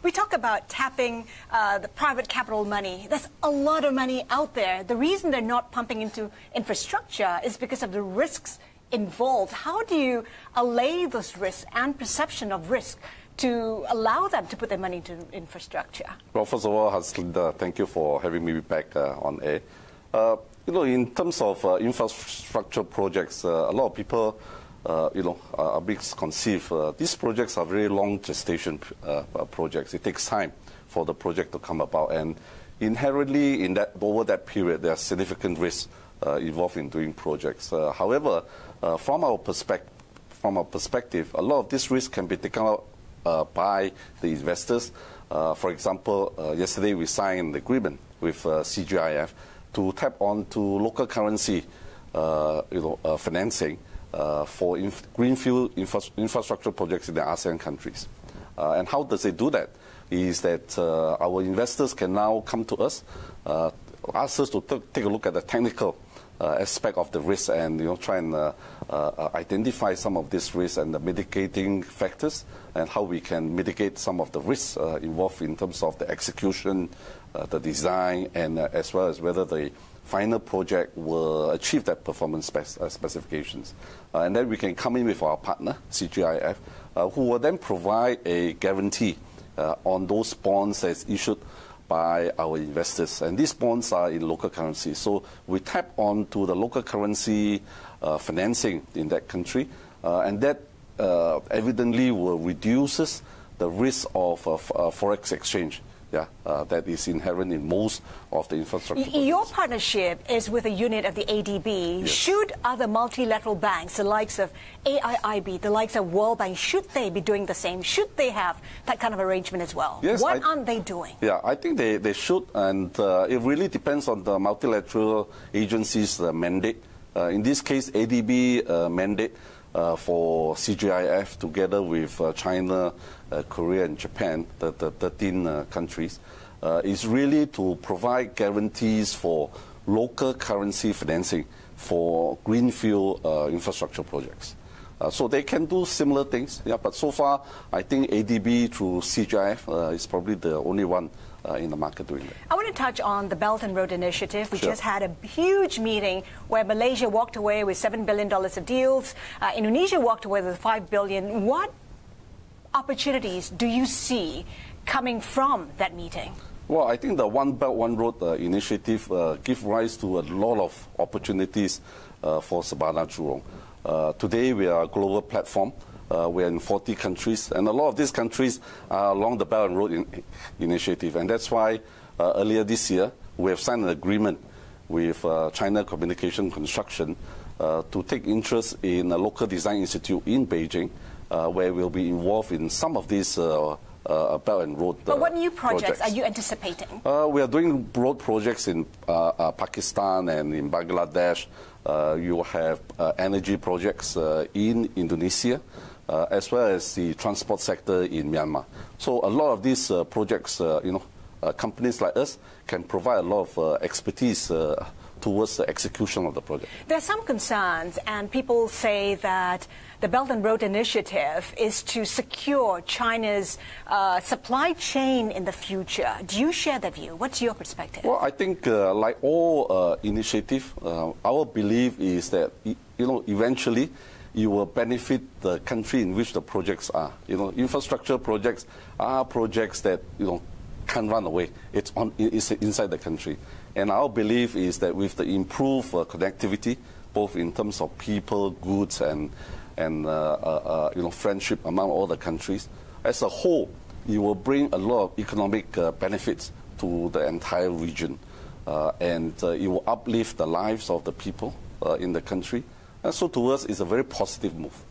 We talk about tapping the private capital money. There's a lot of money out there. The reason they're not pumping into infrastructure is because of the risks involved. How do you allay those risks and perception of risk to allow them to put their money into infrastructure? Well, first of all, Haslinda, thank you for having me back on air. In terms of infrastructure projects, a lot of people, are misconceived. These projects are very long gestation projects. It takes time for the project to come about, and inherently, over that period, there are significant risks involved in doing projects. However, from our perspective, a lot of this risk can be taken out by the investors. For example, yesterday we signed an agreement with CGIF to tap onto local currency, financing for greenfield infrastructure projects in the ASEAN countries. And how does it do that? Is that our investors can now come to us, ask us to take a look at the technical aspect of the risk and try and identify some of these risks and the mitigating factors and how we can mitigate some of the risks involved in terms of the execution, the design, and as well as whether the final project will achieve that performance specifications. And then we can come in with our partner, CGIF, who will then provide a guarantee on those bonds that's issued by our investors. And these bonds are in local currency. So we tap onto the local currency financing in that country, and that evidently will reduces the risk of forex exchange. That is inherent in most of the infrastructure. Your partnership is with a unit of the ADB. Yes. Should other multilateral banks, the likes of AIIB, the likes of World Bank, should they be doing the same? Should they have that kind of arrangement as well? Yes, what aren't they doing? Yeah, I think they should, and it really depends on the multilateral agency's mandate. In this case, ADB mandate for CGIF together with China, Korea and Japan, the 13 countries, is really to provide guarantees for local currency financing for greenfield infrastructure projects. So they can do similar things, but so far I think ADB through CGIF is probably the only one in the market doing that. I want to touch on the Belt and Road Initiative. We Sure. just had a huge meeting where Malaysia walked away with $7 billion of deals. Indonesia walked away with $5 billion. What opportunities do you see coming from that meeting? Well, I think the One Belt, One Road initiative gives rise to a lot of opportunities for Surbana Jurong. Today, we are a global platform. We're in 40 countries, and a lot of these countries are along the Belt and Road initiative. And that's why earlier this year, we have signed an agreement with China Communication Construction to take interest in a local design institute in Beijing, where we'll be involved in some of these Belt and Road But what new projects are you anticipating? We are doing road projects in Pakistan and in Bangladesh. You have energy projects in Indonesia, as well as the transport sector in Myanmar. So a lot of these projects, companies like us can provide a lot of expertise towards the execution of the project. There are some concerns, and people say that the Belt and Road Initiative is to secure China's supply chain in the future. Do you share that view? What's your perspective? Well, I think like all initiative, our belief is that eventually you will benefit the country in which the projects are. Infrastructure projects are projects that can't run away. It's inside the country. And our belief is that with the improved connectivity, both in terms of people, goods, and friendship among all the countries, as a whole, you will bring a lot of economic benefits to the entire region, and it will uplift the lives of the people in the country. And so to us, it's a very positive move.